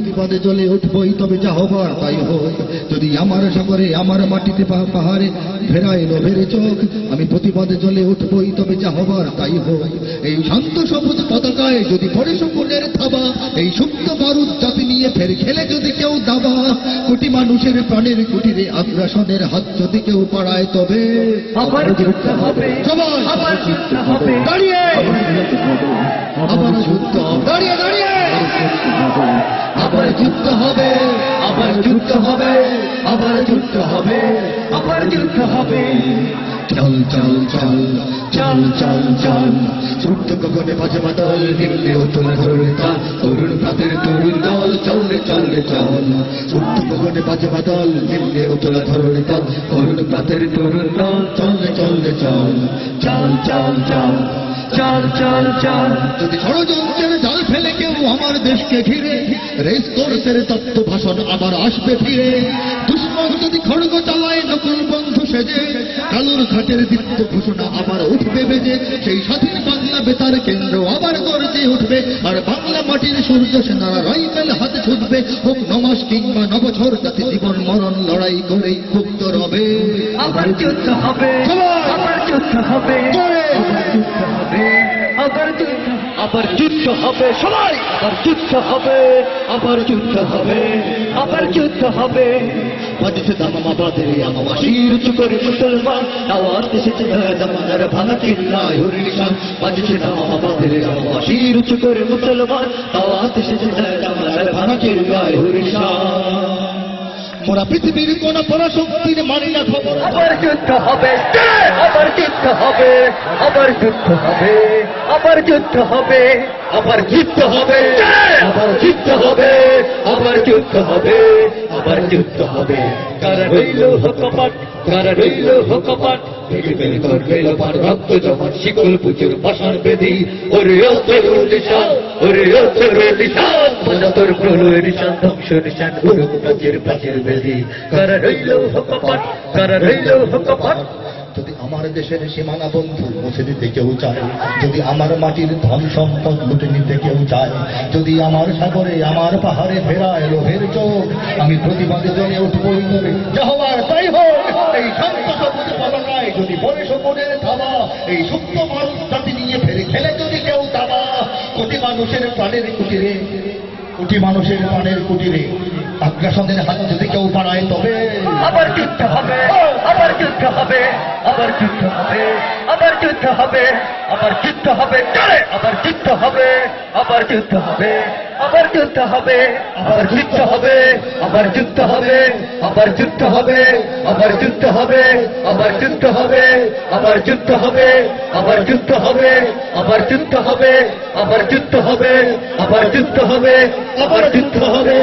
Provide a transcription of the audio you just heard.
প্রতিবাদে জ্বলে উঠবই, তবে যা হবার তাই হোক। যদি আমার সাগরে আমার মাটিতে পাহাড়ে ফেরায় লোভের চোখ, আমি প্রতিবাদে জ্বলে উঠবই, তবে যা হবার তাই হোক। এই শান্ত সবুজ পতাকায় যদি পড়ে শকুনের থাবা, এই সুপ্ত বারুদ জাতি নিয়ে ফের খেলে যদি কেউ দাবা, কোটি মানুষের প্রাণের কুটিরে আগ্রাসনের হাত যদি কেউ পাড়ায়, তবে আবার যুদ্ধ হবে, সবাই আবার যুদ্ধ হবে, দাঁড়িয়ে আবার যুদ্ধ, দাঁড়িয়ে দাঁড়িয়ে আবার যুদ্ধ হবে, আবার যুদ্ধ হবে, আবার যুদ্ধ হবে, আবার যুদ্ধ হবে। চল চল চল চল চল চল, ছোট্ট গগনে বাজে বাদল, নিম্নে উত্তর ধরুন তাল, তরুণ প্রাতের তরুণ দল, চল রে চল রে চল। ছোট্ট গগনে বাজে বাদল, নিম্নে উত্তর ধরুন তাল, তরুণ প্রাতের তরুণ দল, চল রে চল রে চল। চল চল চল চল চল চল। যদি ষড়যন্ত্রের জাল ফেলে কেউ আমার দেশকে ঘিরে, রেস কোর্সের তত্ত্ব ভাষণ আবার আসবে ফিরে। দুশ্মন যদি খড়গ চালায় নকল বন্ধু সেজে, কালুর ঘাটের দীপ্ত ঘোষণা আবার উঠবে বেজে। সেই স্বাধীন বাংলা বেতার কেন্দ্র আবার গর্জে উঠবে, আর বাংলা মাটির সূর্য সেনারা রাইফেল হাতে ছুটবে। হোক নমাস কিংবা নবছর, যাতে জীবন মরণ লড়াই করেই মুক্ত রবে। আবার যুদ্ধ হবে, আবার যুদ্ধ হবে, আবার যুদ্ধ হবে, আবার যুদ্ধ, আবার যুদ্ধ হবে, সবাই আবার যুদ্ধ হবে, আবার যুদ্ধ হবে, আবার যুদ্ধ হবে। বাজছে দামামা বাদে আমামা শির উঁচু করে মুসলমান, আওয়াজ এসেছে জামানার ভাঙা চিল্লায় হরি নিশান। বাজছে দামামা বাদে আমামা শির শির উঁচু করে মুসলমান, আওয়াজ এসেছে জামানার ভাঙা চিল্লায় হরি নিশান। মোরা পৃথিবীর কোন পরাশক্তির মানি না খবর। আবার যুদ্ধ হবে, আবার যুদ্ধ হবে, আবার যুদ্ধ হবে, আবার যুদ্ধ হবে, আবার যুদ্ধ হবে, আবার যুদ্ধ হবে, আবার যুদ্ধ হবে, আবার যুদ্ধ হবে। কারা রইল হকপাট, কারা রইল হকপাট, ভেঙে ফেলে করবে লোপার রক্ত জমাট, শিকল পুজোর পাষাণ বেদি। ওরে ও তরুণ নিশান, ওরে ও তরুণ নিশান, তোর প্রলয় নিশান, ধ্বংস নিশান, উড়ুক প্রাচীর প্রাচীর বেদি। কারা রইল হকপাট, কারা রইল হকপাট। যদি আমার দেশের সীমানা বন্ধু মুছে দিতে কেউ চায়, যদি আমার মাটির ধন সম্পদ লুটে নিতে কেউ চায়, যদি আমার সাগরে আমার পাহাড়ে ফেরায় লোভের চোখ, আমি প্রতিবাদে জ্বলে উঠবই, তবে যা হওয়ার তাই হোক। এই শান্ত সবুজ পতাকায় যদি পড়ে শকুনের থাবা, এই সুপ্ত মানুষ জাতি নিয়ে ফেরে খেলে যদি কেউ দাবা, কোটি মানুষের প্রাণের কুটিরে, কোটি মানুষের প্রাণের কুটিরে আগ্রাসনের হাত যদি কেউ বাড়ায়, তবে আবার যুদ্ধ হবে, আবার যুদ্ধ হবে, আবার যুদ্ধ হবে, আবার যুদ্ধ হবে, আবার যুদ্ধ হবে, চলে আবার যুদ্ধ হবে, আবার যুদ্ধ হবে, আবার যুদ্ধ হবে, আবার যুদ্ধ হবে, আবার যুদ্ধ হবে, আবার যুদ্ধ হবে, আবার যুদ্ধ হবে, আবার যুদ্ধ হবে, আবার যুদ্ধ হবে, আবার যুদ্ধ হবে, আবার যুদ্ধ হবে, আবার যুদ্ধ হবে, আবার যুদ্ধ হবে, আবার যুদ্ধ হবে।